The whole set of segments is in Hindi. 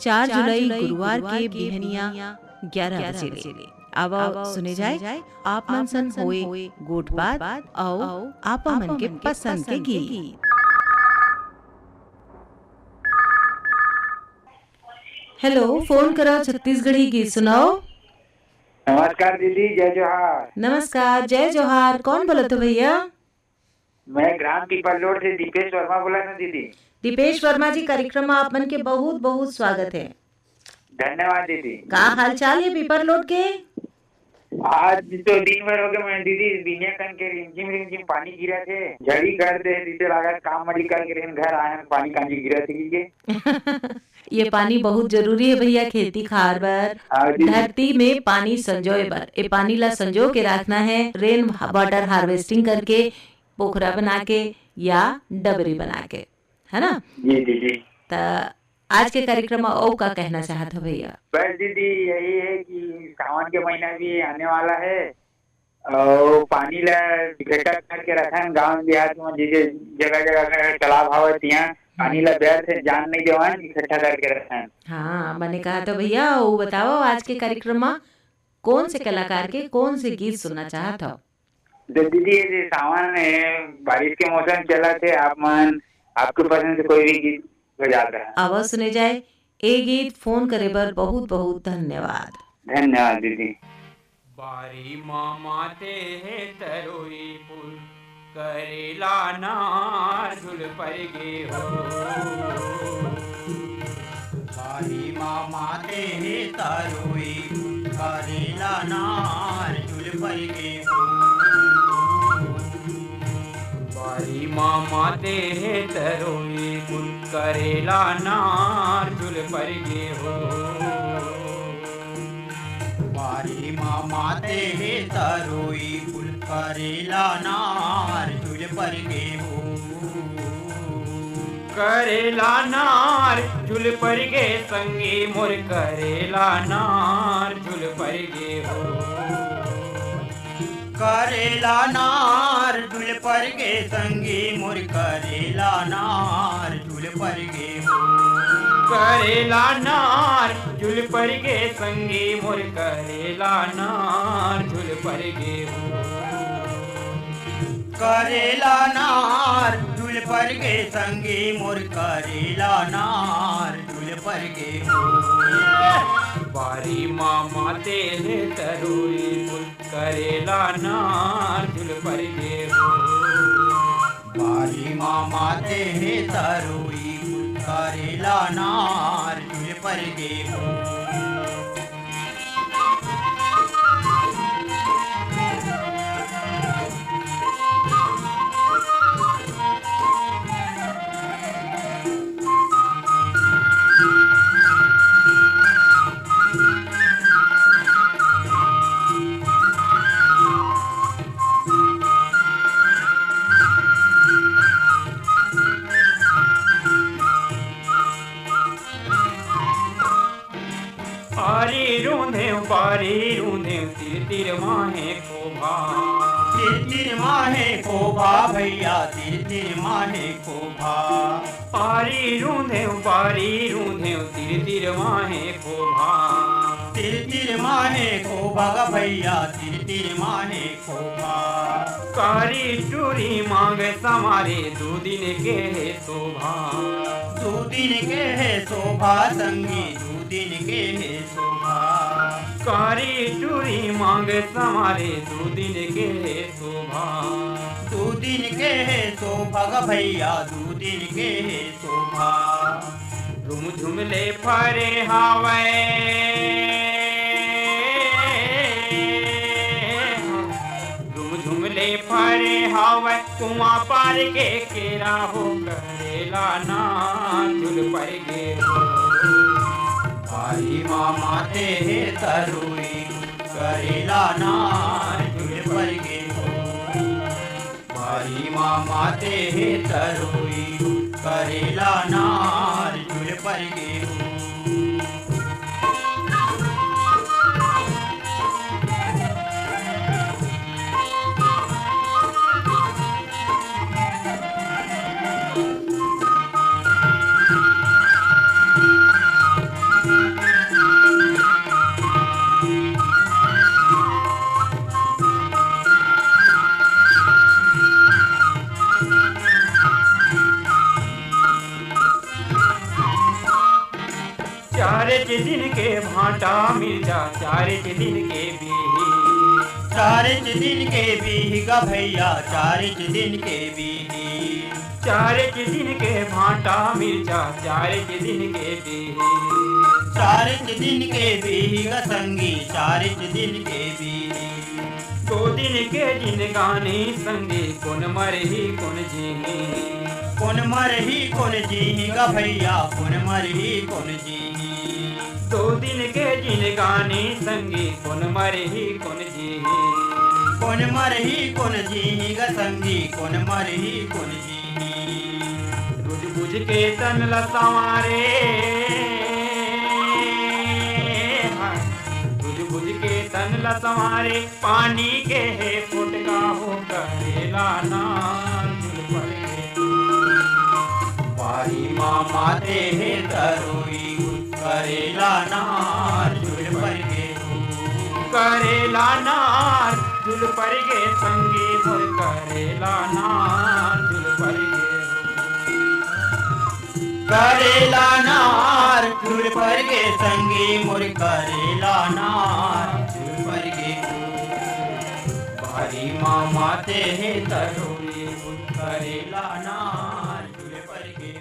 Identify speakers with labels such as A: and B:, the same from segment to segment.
A: चार जुलाई गुरुवार के बिहनिया 11 बजे अब सुने जाए आप मन सन होए गोट बात आओ आपा मन के पसंद के गीत। हेलो, फोन करा छत्तीसगढ़ी गीत सुनाओ।
B: नमस्कार दीदी, जय जोहार।
A: नमस्कार, जय जोहार। कौन बोला तो भैया?
B: मैं ग्राम पीपलोड से दीपेश वर्मा बोला था दीदी।
A: दीपेश वर्मा जी, कार्यक्रम में आप मन के बहुत बहुत स्वागत है।
B: धन्यवाद दीदी।
A: का हाल चाल है पीपलोड के?
B: आज तो दिन भर हो गए मैं दीदी, बिनिया कन के रिमझिम पानी गिरा थे, झड़ी कर दे दीदी, लगा काम मड़ी करके घर आए पानी कांजी गिरा थे।
A: ये पानी बहुत जरूरी है भैया, खेती खार बर, धरती में पानी संजोए बर। ये पानी ला संजो के रखना है, रेन वाटर हार्वेस्टिंग करके, पोखरा बना के या डबरी बना के, है ना?
B: जी दीदी।
A: तो आज के कार्यक्रम में और का कहना चाहत हो भैया?
B: बस दीदी यही है कि सावन के महीना भी आने वाला है और पानी ला इकट्ठा करके रखन गांव देहात में, जिसे जगह जगह तालाब हवा तिया पानी ला व्यर्थ से जान नहीं देवन, इकट्ठा करके रखन।
A: हाँ, मैंने कहा था भैया, वो बताओ आज के कार्यक्रम में कौन से कलाकार के कौन से गीत सुनना चाहत हो?
B: दीदी ये सावन बारिश के मौसम चला थे, आपके पसंद से कोई भी गीत बजाता है।
A: आवाज सुने जाए ए गीत। फोन करे बर बहुत बहुत धन्यवाद।
B: धन्यवाद दीदी।
C: बारी मामाते है तरोई पुल करेला नार झुल पर गे हो।
D: बारी मामाते है तरोई करेला नार झुल पर गे हो।
C: बारी मामाते है तरोई पुल करेला नार झुल पर गे हो।
D: बारी मामाते है तरोई पुल करेला नार झुल पर गे हो।
C: करेला नार झुल पर गे संगी मोर, करेला नार झुल पर गे हो।
D: करेला नार झुल पर गे संगी मोर, करेला नार झुल पर गे हो।
C: करेला नार झुल पर गे संगी मोर, करेला नार झुल पर गे हो।
D: करेला नार झुल पर गे संगी मोर, करेला नार झुल पर गे हो।
C: बारी मामाते है तरोई पुल करेला नार झुल पर गे हो।
D: बारी मामाते है तरोई पुल करेला नार झुल पर गे हो।
C: बारी रूंधे तिर तिर माहे कोभा।
D: तिर तिर माहे कोभा भैया, तिर तिर माहे कोभा।
C: बारी रूंधे तिर तिर माहे कोभा।
D: तिर तिर माहे कोभा भैया, तिर तिर माहे कोभा।
C: कारी चूरी मांग समारे, 2 दिन के है शोभा।
D: 2 दिन के है शोभा संगी, 2 दिन के है शोभा।
C: कारी चूरी मांग समारे, 2 दिन के है शोभा।
D: 2 दिन के है शोभा भैया, 2 दिन के है शोभा।
C: झुम झुमले फरे हावे, झुम झुमले फरे हावे, कुआं पार के केरा हो, करेला नार झुल पर गे हो।
D: बारी मामाते है तरोई करेला नार झुल पर गे हो। बारी मामाते है तरोई करेला नार झुल पर गे हो।
C: दिन के भाटा मिर्जा, चार दिन के बीही।
D: चार दिन के बीही गा भैया, चार दिन के बीही।
C: चार दिन के भाटा मिर्जा, चार दिन के बीही।
D: चार दिन के बीही गा संगी, चार दिन के बीही।
C: 2 दिन के जिनगानी संगी, कौन मरही कौन जीही।
D: कौन मरही कौन जीही गा भैया, कौन मरही कौन जीही।
C: 2 दिन के जिनगानी संगी, कौन मरही कौन जीही।
D: कौन मरही कौन जीही गा संगी, कौन मरही कौन जीही।
C: बुझ बुझ के तन ला संवारे, बुझ के तन ला संवारे, पानी के है फुटका हो करेला ना झुल पड़े।
D: बारी मामा ते है तरोई, करेला नार झुल पर गे।
C: करेला नार झुल पर गे संगी मोर, करेला नार झुल पर गे।
D: करेला नार झुल पर गे संगी मोर, करेला नार झुल पर गे। बारी मामा ते है तरोई, करेला नार झुल पर गे।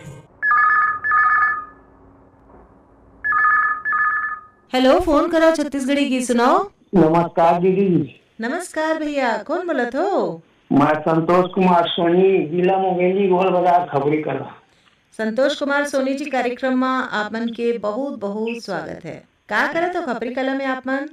A: हेलो, फोन करो छत्तीसगढ़ी गीत सुनाओ।
E: नमस्कार दीदी।
A: नमस्कार भैया, कौन बोलत हो?
E: मैं संतोष कुमार सोनी, जिला मुंगेली, गोल बाजार, खबरी कला।
A: संतोष कुमार सोनी जी, कार्यक्रम में आप मन के बहुत बहुत स्वागत है। का करत हो खपरी कला में आप मन?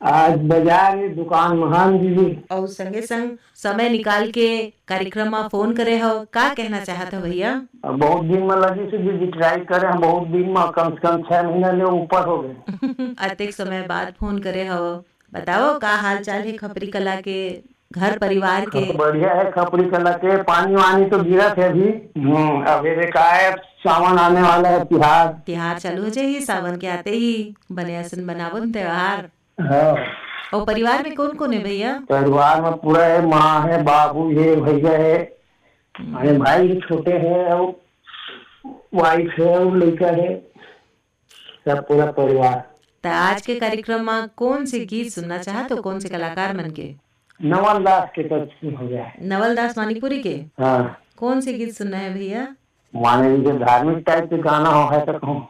E: आज बाजार में दुकान महान दीदी।
A: और संगे संग समय निकाल के कार्यक्रम में फोन करे हो, का कहना चाहत हो भैया?
E: बहुत दिन में लगी से दीदी ट्राई करे हैं, बहुत दिन में, कम से कम 6 महीना ले ऊपर हो गए।
A: अतेक समय बाद फोन करे हो। बताओ का हाल चाल है खपरी कला के, घर परिवार के?
E: बढ़िया है खपरी कला के। पानी वानी तो गिरा थे अभी। अब का है, सावन आने वाला है,
A: त्योहार चालू हो जाए सावन के आते ही, बने असन बनावो त्योहार।
E: हाँ।
A: और परिवार में कौन कौन है भैया?
E: परिवार में पूरा है, माँ है, बाबू है, भैया है, हमारे भाई छोटे है, और वाइफ है, और लड़का है, सब पूरा परिवार।
A: तो आज के कार्यक्रम में कौन से गीत सुनना चाहते हो, कौन से कलाकार मन के?
E: नवल दास के तो हो गया है।
A: नवल दास मानिकपुरी के?
E: हाँ।
A: कौन से गीत सुनना है भैया?
E: माने जो धार्मिक टाइप के गाना हो है तो कहूँ।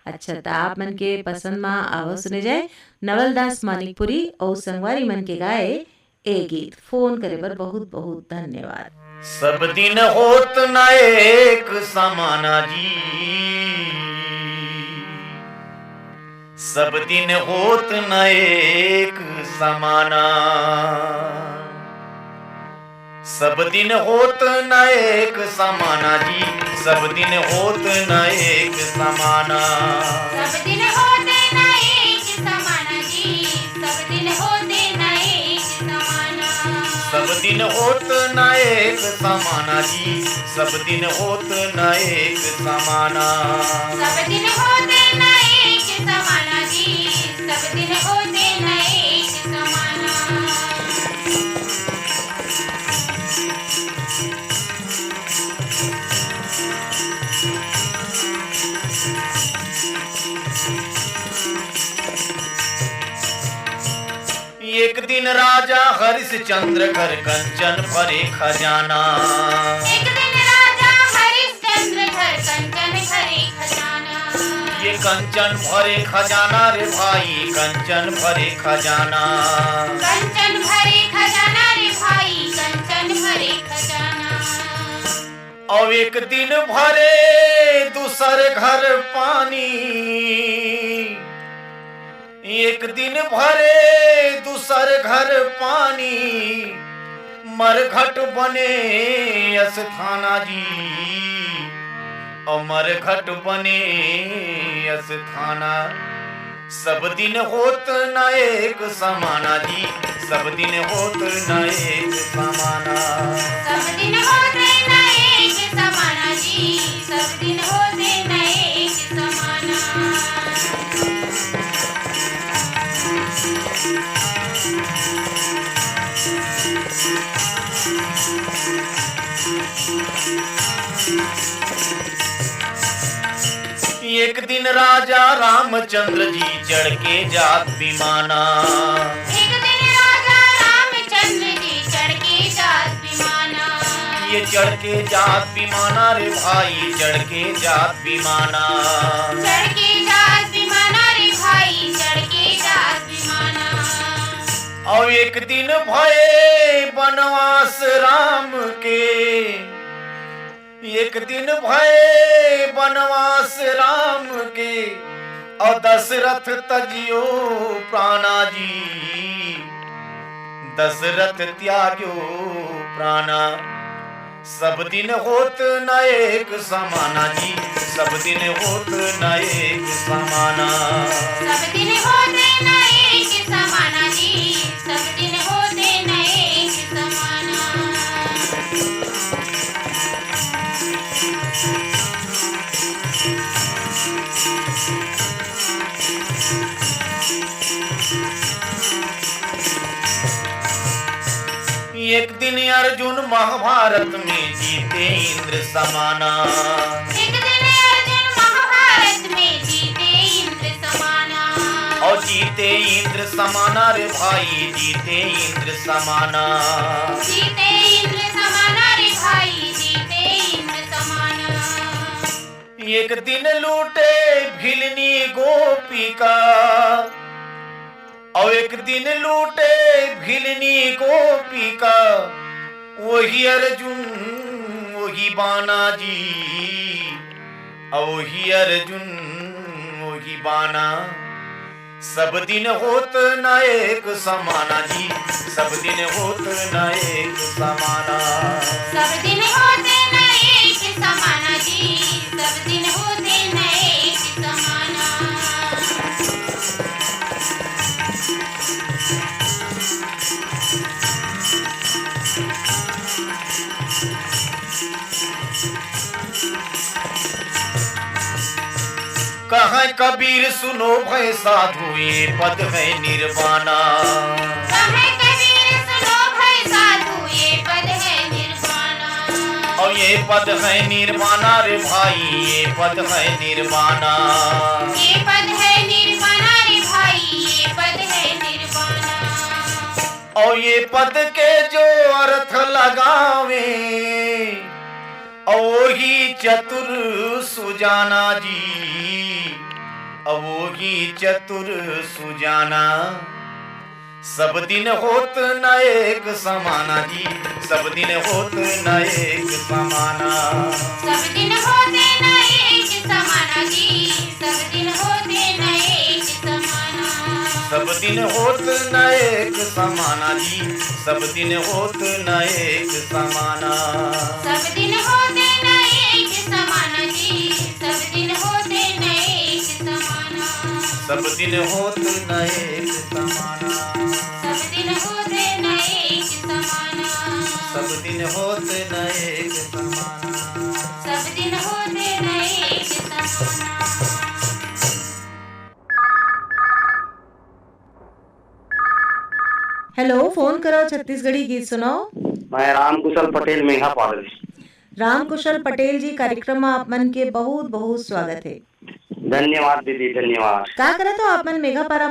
A: अच्छा, तो आप मन के पसंद में आवाज सुने जाए नवल दास मानिकपुरी और संगवारी मन के गाए ए गीत। फोन करे बर बहुत बहुत धन्यवाद।
F: सब दिन होत न एक समाना जी, सब दिन होत न एक समाना। सब दिन होत न एक समाना जी, सब दिन होत न एक समाना।
G: सब दिन होते न एक समाना जी, सब दिन होते न एक समाना।
F: सब दिन होत न एक समाना जी, सब दिन होत न एक समाना।
G: सब दिन होते न एक समाना जी, सब दिन होते न एक समाना।
F: एक दिन राजा हरिश्चंद्र घर कंचन भरे खजाना।
G: एक दिन राजा हरिश्चंद्र घर कंचन भरे खजाना।
F: ये कंचन भरे खजाना रे भाई, कंचन भरे खजाना।
G: कंचन भरे खजाना रे भाई, कंचन भरे खजाना।
F: और एक दिन भरे दूसर घर पानी, एक दिन भरे दूसर घर पानी। मरघट बने अस्थाना जी, और मरघट बने अस्थाना। सब दिन होत न एक समाना जी, सब दिन होत न एक समाना।
G: सब दिन होते न एक समाना जी, सब दिन होते न एक समाना।
F: एक दिन राजा रामचंद्र जी चढ़ के जात विमाना।
G: एक दिन राजा रामचंद्र जी चढ़ के जात विमाना।
F: ये चढ़ के जात विमाना रे भाई, चढ़ के जात विमाना।
G: चढ़ के जात विमाना रे भाई, चढ़ के जात विमाना।
F: और एक दिन भये बनवास राम के, एक दिन भये बनवास राम के, और दशरथ तजियो प्राणा जी, दशरथ त्याग्यो प्राणा। सब दिन होत न एक समाना जी, सब दिन होत न एक समाना।
G: सब दिन होते न एक समाना जी, सब दिन होते न एक समाना।
F: एक दिन अर्जुन महाभारत में जीते इंद्र समाना।
G: एक दिन अर्जुन महाभारत में जीते इंद्र समाना।
F: और जीते इंद्र समाना रे भाई, जीते इंद्र समाना।
G: जीते इंद्र समाना रे भाई, जीते इंद्र समाना।
F: एक दिन लूटे भिलनी गोपिका, और एक दिन लूटे भिलनी गोपिका। वही अर्जुन वही बाना जी, और वही अर्जुन वही बाना। सब दिन होत न एक समाना जी, सब दिन होत न एक समाना।
G: सब दिन होते न एक समाना जी, सब दिन होते न एक समाना।
F: कहाँ कबीर सुनो भय साधु, ये पद है निर्वाणा।
G: कहे कबीर सुनो भय साधु, ये पद है निर्वाणा।
F: और ये पद है निर्वाणा रे भाई, ये पद है निर्वाणा।
G: ये पद है निर्वाणा रे भाई, ये पद है निर्वाणा।
F: और ये पद के जो अर्थ लगावे, और ही चतुर सुजाना जी, और ही चतुर सुजाना। सब दिन होत न एक समाना जी, सब दिन होत न एक समाना।
G: सब दिन होते न एक समाना जी, सब दिन होते न एक समाना।
F: सब दिन होत न एक समाना जी, सब दिन होत न एक समाना।
G: सब दिन होते न एक समाना जी, सब दिन होते न एक समाना।
F: सब दिन होत न एक समाना।
G: सब दिन होते न एक समाना।
F: सब दिन होत न एक समाना।
G: सब दिन होते न एक समाना।
A: हेलो, फोन करो छत्तीसगढ़ी गीत सुनाओ।
E: मैं रामकुशल पटेल मेघा पाल।
A: रामकुशल पटेल जी, कार्यक्रम में आप मन के बहुत बहुत स्वागत है।
E: धन्यवाद दीदी, धन्यवाद।
A: का करत हो आप मन मेघा पारा?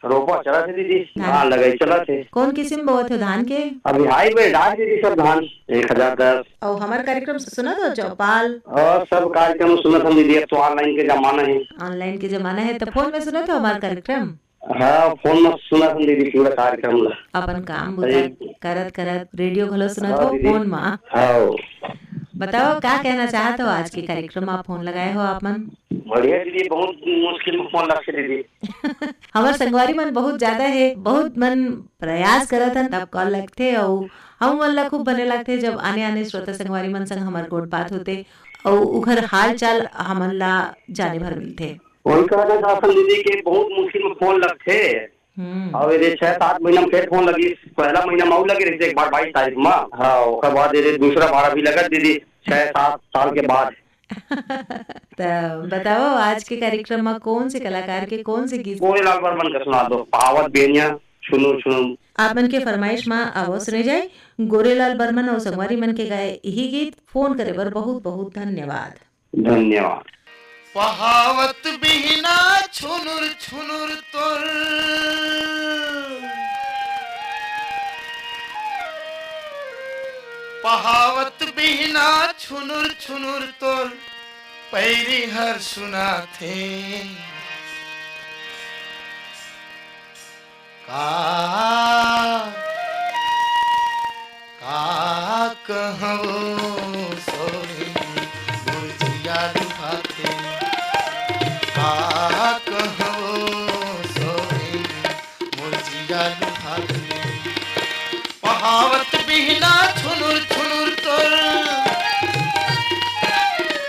E: रोपा चला थे दीदी, धान लगाई चला थे।
A: कौन किस्म बोत हो धान के?
E: अभी हाई में डाल दीदी सब धान 1010।
A: और हमारे कार्यक्रम सुनत हो चौपाल?
E: और सब कार्यक्रम सुनत हम दीदी, अब तो ऑनलाइन के जमाना है।
A: ऑनलाइन के जमाना है तो फोन में सुनत हो हमारे कार्यक्रम?
E: हाँ, फोन में सुनत हम दीदी पूरा कार्यक्रम ला।
A: अपन काम बुता करत करत रेडियो घलो सुनत हो
E: दीदी।
A: फोन में।
E: हाँ,
A: बताओ क्या कहना चाहत हो आज के कार्यक्रम में आप फोन लगाए हो आप मन?
E: बढ़िया दीदी, बहुत मुश्किल में फोन लग दीदी।
A: हमार संगवारी मन बहुत ज्यादा है, बहुत मन प्रयास करत हन तब कॉल लगते, और हम मन ला खूब बने लगते जब आने आने श्रोता संगवारी मन संग हमार गोट बात होते, और उखर हाल चाल हमन ला जाने भर मिलते।
E: वही कहना चाहता दीदी के बहुत मुश्किल में फोन लगते। और ये 6-7 महीना में फिर फोन लगी। पहला महीना में लगी रही एक बार 22 तारीख में। हाँ, उसके बाद ये दूसरा भाड़ा भी लगा दीदी 6-7 साल के बाद।
A: तो बताओ आज के कार्यक्रम में कौन से कलाकार के कौन से गीत?
E: गोरेलाल बर्मन का सुना दो, पावत बेनिया सुनो सुनो।
A: आप मन के फरमाइश में आवो सुने जाए गोरेलाल बर्मन और संगवारी मन के गाए यही गीत। फोन करे बर बहुत बहुत धन्यवाद।
E: धन्यवाद।
F: पहावत बिना छुनुर छुनुर तोर पहावत बिना छुनुर छुनुर तोर पैरी हर सुना थे का कहो सोहे गुरजिया लुभाते का कहो सोहे गुरजिया लुभाते पहावत बिना छुनुर छुनुर तोर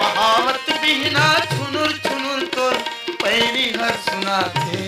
F: पहावत बिना छुनुर छुनुर तोर पैरी हर सुना थे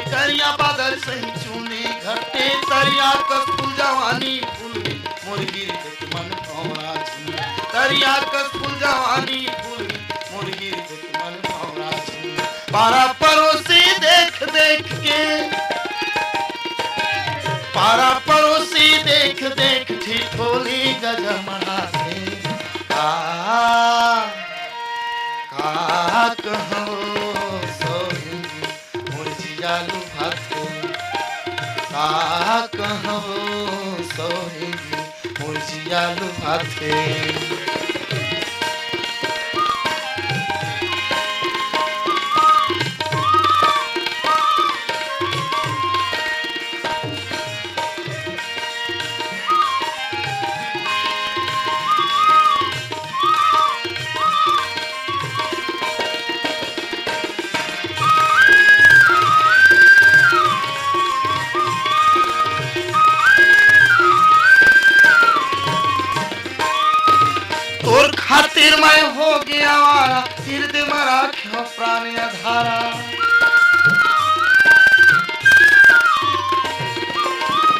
F: करिया बादल सही चूनी घटे तरिया कस्तूर जवानी फूल मुर्गी मन भौरा झूम तरिया कस्तूर जवानी फूल मुर्गी मन भौरा झूम पारा पड़ोसी देख देख के पारा पड़ोसी देख देख ठिठोली गजमना से का कहो लुभाते का कहो सोहेगी मुर्जिया लुभाते खातिर मैं हो गया वारा हृदय में राख्यो प्राण आधारा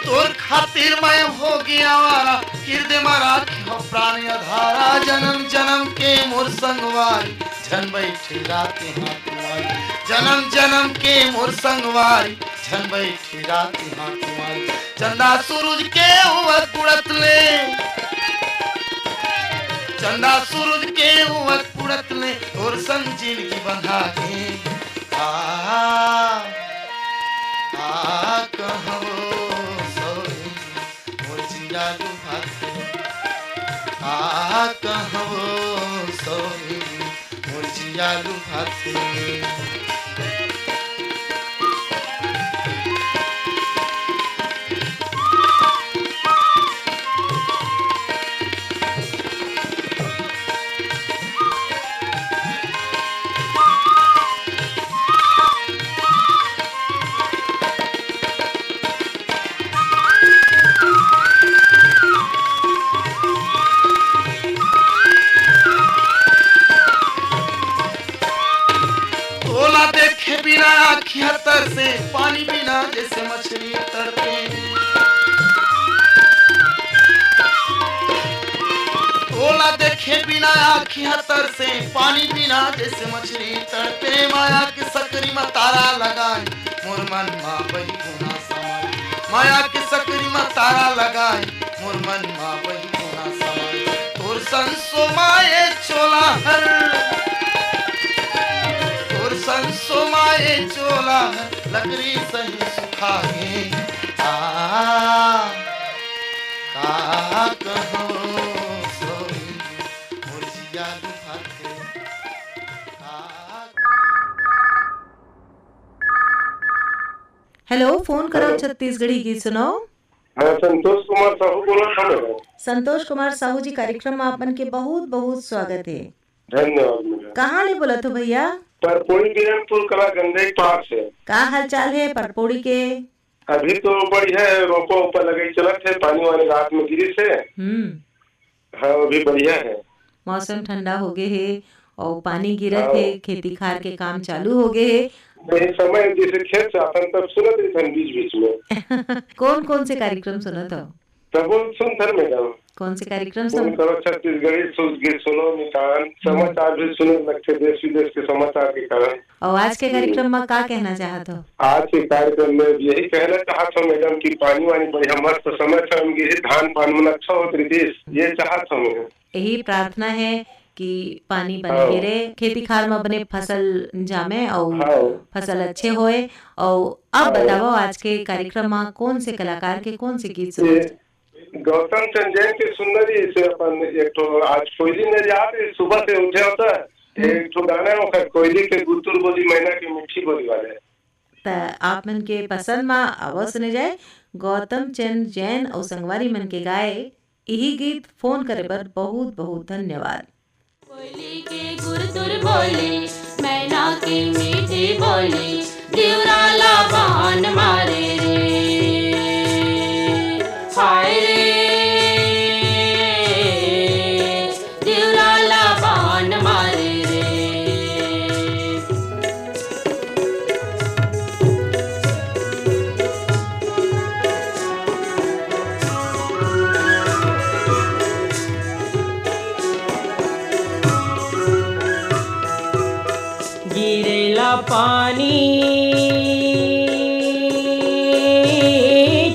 F: तोर खातिर मैं हो गया वारा हृदय में राख्यो प्राण आधारा जन्म जन्म के मोर संगवारी झन बैठी राते हाथ तुम्हारी जन्म जन्म के मोर संगवारी झन बैठी राते हाथ तुम्हारी चंदा सूरज के उवत पुड़त ले चंदा सूरज के उवत पुड़त ले और संग जिंदगी बंधा है कहो सोहे मुर्जिया लुभाते कहो सोहे मुर्जिया लुभाते आँखियाँ तरसे पानी बिना जैसे मछली तरते ओला देखे बिना आँखियाँ तरसे पानी बिना जैसे मछली तरते माया की सकरी में तारा लगाए मोर मन माँ बही गुना समाए माया की सकरी में तारा लगाए मोर मन माँ बही गुना समाए तोर संसो माए चोला हर संसो माए चोला लकड़ी सही सुखाए कहो सोहे मुर्जिया लुभाते
A: हेलो, फोन करो छत्तीसगढ़ी गीत सुनाओ।
H: संतोष कुमार साहू बोला।
A: संतोष कुमार साहू जी, कार्यक्रम में आपन के बहुत बहुत स्वागत है।
H: धन्यवाद।
A: कहाँ ले बोला तो भैया?
H: परपोड़ी बिरनपुर कला गंदे पार से।
A: का हाल चाल है परपोड़ी के?
H: अभी तो बढ़िया है, रोपो ऊपर लगे चलत है, पानी वानी रात में गिरी से। हाँ, अभी बढ़िया है।
A: मौसम ठंडा हो गए है और पानी गिरत है, खेती खार के काम चालू हो गए है।
H: समय जैसे खेत से अपन तब सुनत रही बीच बीच में।
A: कौन कौन से कार्यक्रम सुनत हो?
H: तब सुन थर मैडम।
A: कौन से कार्यक्रम
H: सुन करो? छत्तीसगढ़ी गीत सुनो, निकान समाचार भी सुने लगते, देश विदेश के समाचार के कारण।
A: और आज के कार्यक्रम में क्या कहना चाहत हो?
H: आज के कार्यक्रम में यही कहना चाहत हो मैडम की पानी वानी बढ़िया मस्त समय से धान पान में अच्छा हो देश, ये चाहत हूँ।
A: यही प्रार्थना है कि पानी बने गिरे, खेती खार में अपने फसल जामे और फसल अच्छे होए। और अब बताओ आज के कार्यक्रम में कौन से कलाकार के कौन से गीत सुने?
H: गौतम संजय के सुंदरी से अपन एक तो आज कोयली ने याद सुबह से उठे होता है, एक तो गाना है कोयली के गुत्तुर बोली मैना की मीठी बोली वाले।
A: आप मन के पसंद में आवाज सुने जाए गौतम चंद जैन और संगवारी मन के गाए यही गीत। फोन करे पर बहुत बहुत धन्यवाद।
G: कोयली के गुरतुर बोली मैना की मीठी बोली, दिवराला बान मारे रे, हाय रे दिवराला बान मारे रे।
C: गिरेला पानी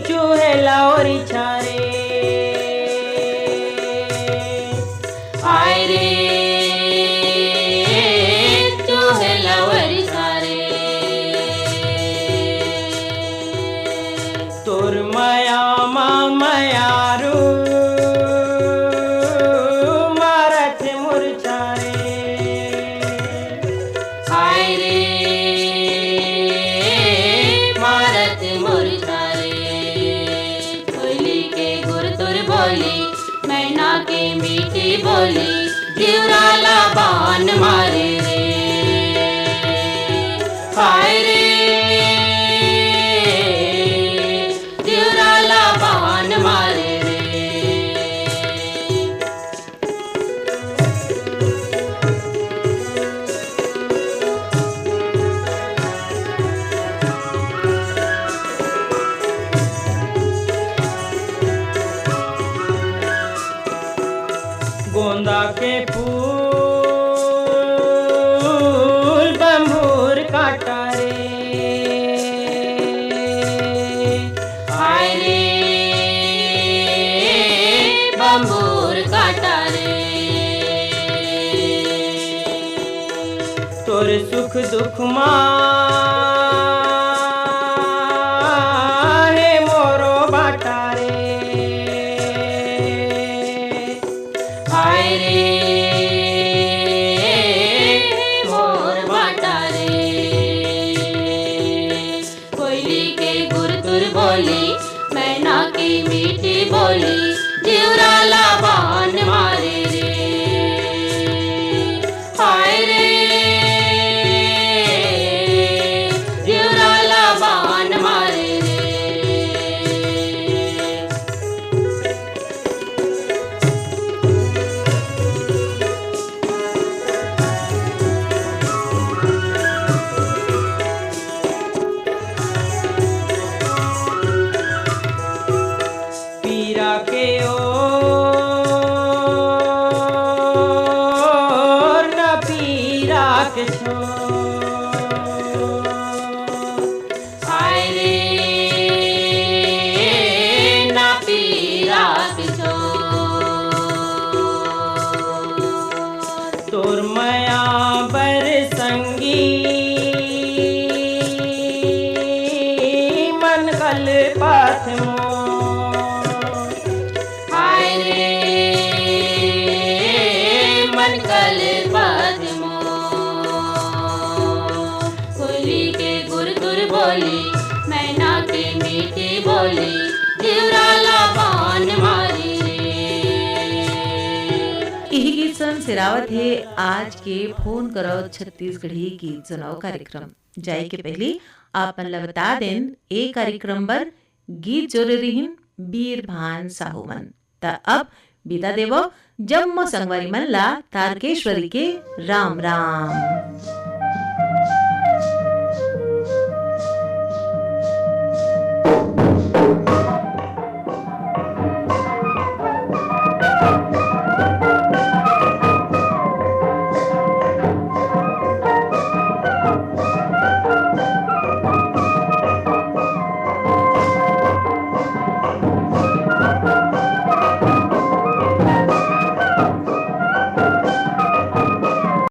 C: चूहेला और छारे,
G: हाय रे चूहेला और छारे।
C: तोर माया मायारू मारत मुरछारे,
G: हाय रे मारत मुरझारे। कोयली के गुरतुर बोली मैना की मीठी बोली, दिवराला बान मारे रे, हाय रे दिवराला बान मारे रे।
C: गोंदा के फूल बंबूर काटा रे,
G: हाय रे बंबूर काटा रे।
C: तोर सुख दुख माँ है मोरो बाटा रे,
G: हाय रे मोर बाटा रे। कोयली के गुरतुर बोली मैना की मीठी बोली, दिवराला बान मारे रे, हाय रे दिवराला बान मारे रे।
C: पीरा के ओर न पीरा के छोर,
G: हाय रे ना पीरा के छोर।
C: तोर माया बर संगी मन कल पाथ मोर,
G: हाय रे मन कल पद्मो। कोयली के गुरतुर बोली मैना जान मारे
A: यही गीत सन सिरावत है आज के फोन करो छत्तीसगढ़ी गीत सुनाओ कार्यक्रम जाए के पहले आप मन ला बता दें ए कार्यक्रम बर गीत जोरे रहीन बीर भान साहू मन ता अब विदा देवो जम्मो संगवारी मन ला तारकेश्वरी के राम राम।